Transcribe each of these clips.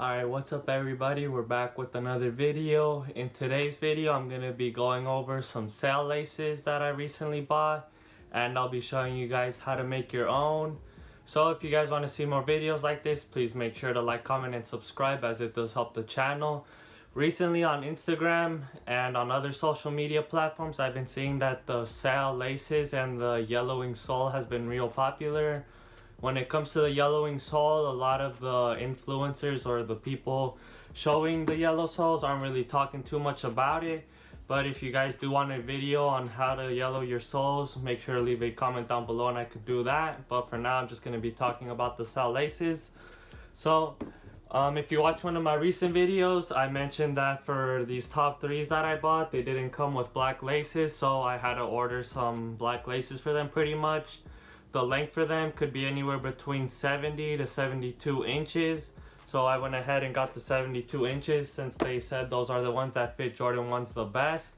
Alright, what's up everybody? We're back with another video. In today's video, I'm going to be going over some sail laces that I recently bought, and I'll be showing you guys how to make your own. So if you guys want to see more videos like this, please make sure to like, comment, and subscribe, as it does help the channel. Recently on Instagram and on other social media platforms, I've been seeing that the sail laces and the yellowing sole has been real popular. When it comes to the yellowing sole, a lot of the influencers or the people showing the yellow soles aren't really talking too much about it. But if you guys do want a video on how to yellow your soles, make sure to leave a comment down below and I could do that. But for now, I'm just going to be talking about the sail laces. So if you watch one of my recent videos, I mentioned that for these top threes that I bought, they didn't come with black laces, so I had to order some black laces for them pretty much. The length for them could be anywhere between 70 to 72 inches. So I went ahead and got the 72 inches since they said those are the ones that fit Jordan 1s the best.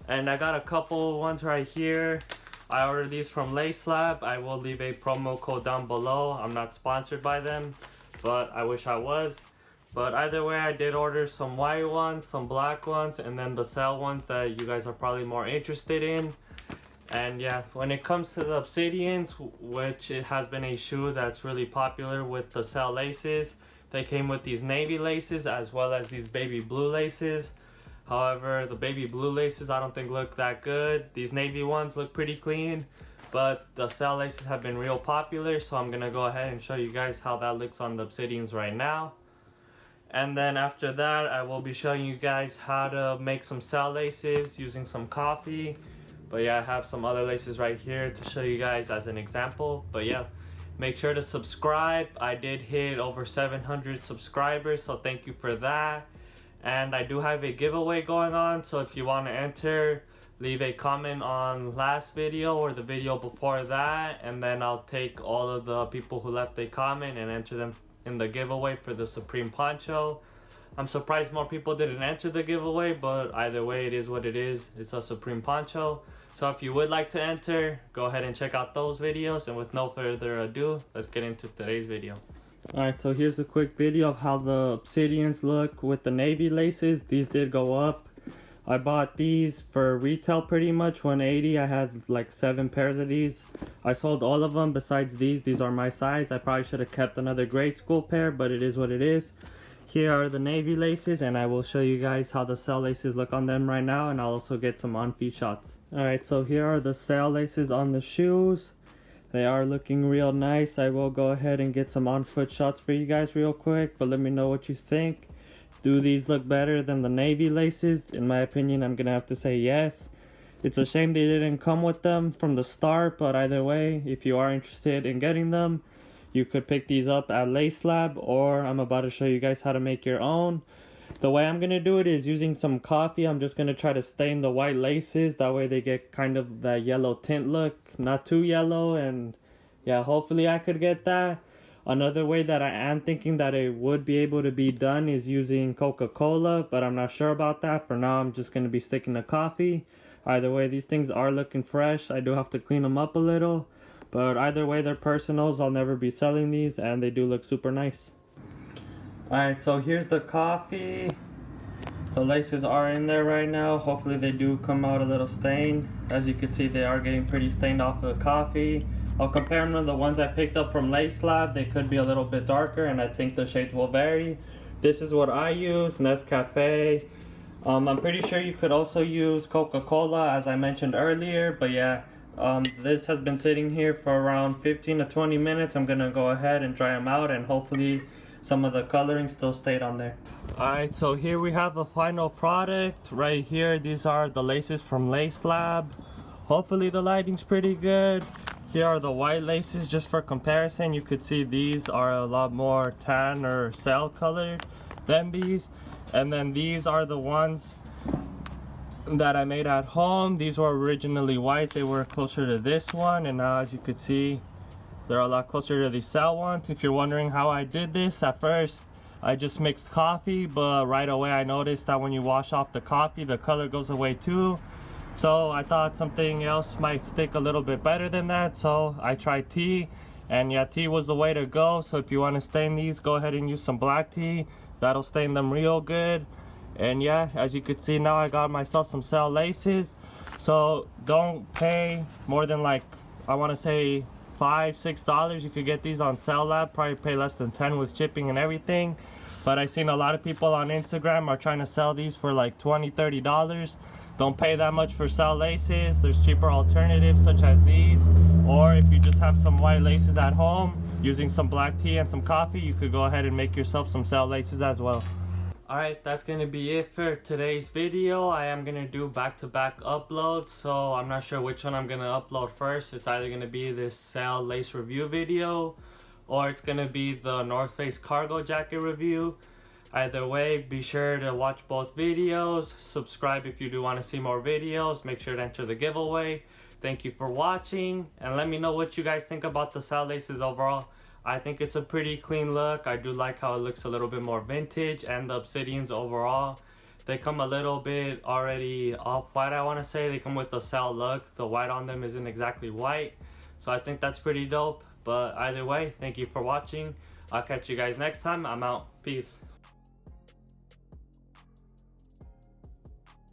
And I got a couple ones right here. I ordered these from Lace Lab. I will leave a promo code down below. I'm not sponsored by them, but I wish I was. But either way, I did order some white ones, some black ones, and then the sail ones that you guys are probably more interested in. And yeah, when it comes to the Obsidians, which it has been a shoe that's really popular with the sail laces, they came with these navy laces as well as these baby blue laces. However, the baby blue laces I don't think look that good. These navy ones look pretty clean, but the sail laces have been real popular, so I'm gonna go ahead and show you guys how that looks on the Obsidians right now. And then after that, I will be showing you guys how to make some sail laces using some coffee. But yeah, I have some other laces right here to show you guys as an example. But yeah, make sure to subscribe. I did hit over 700 subscribers, so thank you for that. And I do have a giveaway going on, so if you want to enter, leave a comment on last video or the video before that, and then I'll take all of the people who left a comment and enter them in the giveaway for the Supreme Poncho. I'm surprised more people didn't enter the giveaway, but either way, it is what it is. It's a Supreme Poncho. So if you would like to enter, go ahead and check out those videos. And with no further ado, let's get into today's video. Alright, so here's a quick video of how the Obsidians look with the navy laces. These did go up. I bought these for retail pretty much, $180. I had like 7 pairs of these. I sold all of them besides these. These are my size. I probably should have kept another grade school pair, but it is what it is. Here are the navy laces, and I will show you guys how the sail laces look on them right now, and I'll also get some on-feet shots. Alright, so here are the sail laces on the shoes. They are looking real nice. I will go ahead and get some on-foot shots for you guys real quick, but let me know what you think. Do these look better than the navy laces? In my opinion, I'm gonna have to say yes. It's a shame they didn't come with them from the start, but either way, if you are interested in getting them, you could pick these up at Lace Lab, or I'm about to show you guys how to make your own. The way I'm going to do it is using some coffee. I'm just going to try to stain the white laces. That way they get kind of that yellow tint look. Not too yellow, and yeah, hopefully I could get that. Another way that I am thinking that it would be able to be done is using Coca-Cola, but I'm not sure about that. For now, I'm just going to be sticking to coffee. Either way, these things are looking fresh. I do have to clean them up a little. But either way, they're personals. I'll never be selling these, and they do look super nice. Alright, so here's the coffee. The laces are in there right now. Hopefully they do come out a little stained. As you can see, they are getting pretty stained off the coffee. I'll compare them to the ones I picked up from Lace Lab. They could be a little bit darker, and I think the shades will vary. This is what I use, Nescafe. I'm pretty sure you could also use Coca-Cola, as I mentioned earlier, but yeah. This has been sitting here for around 15 to 20 minutes. I'm gonna go ahead and dry them out, and hopefully some of the coloring still stayed on there. Alright, so here we have the final product right here. These are the laces from Lace Lab. Hopefully the lighting's pretty good. Here are the white laces, just for comparison. You could see these are a lot more tan or sail colored than these. And then these are the ones that I made at home. These were originally white. They were closer to this one, and now as you could see, they're a lot closer to the sail ones. If you're wondering how I did this, at first I just mixed coffee, but right away I noticed that when you wash off the coffee, the color goes away too. So I thought something else might stick a little bit better than that, so I tried tea, and yeah, tea was the way to go. So if you want to stain these, go ahead and use some black tea. That'll stain them real good. And yeah, as you can see now, I got myself some cell laces. So don't pay more than like, I want to say $5-6. You could get these on Cell Lab, probably pay less than 10 with shipping and everything. But I've seen a lot of people on Instagram are trying to sell these for like $20-30. Don't pay that much for cell laces. There's cheaper alternatives such as these, or if you just have some white laces at home using some black tea and some coffee, you could go ahead and make yourself some cell laces as well. Alright, that's gonna be it for today's video. I am gonna do back-to-back uploads, so I'm not sure which one I'm gonna upload first. It's either gonna be this cell lace review video, or it's gonna be the North Face cargo jacket review. Either way, be sure to watch both videos. Subscribe if you do want to see more videos. Make sure to enter the giveaway. Thank you for watching, and let me know what you guys think about the cell laces overall. I think it's a pretty clean look. I do like how it looks a little bit more vintage, and the obsidians overall, they come a little bit already off-white, I want to say. They come with the cell look. The white on them isn't exactly white, so I think that's pretty dope. But either way, thank you for watching. I'll catch you guys next time. I'm out. Peace.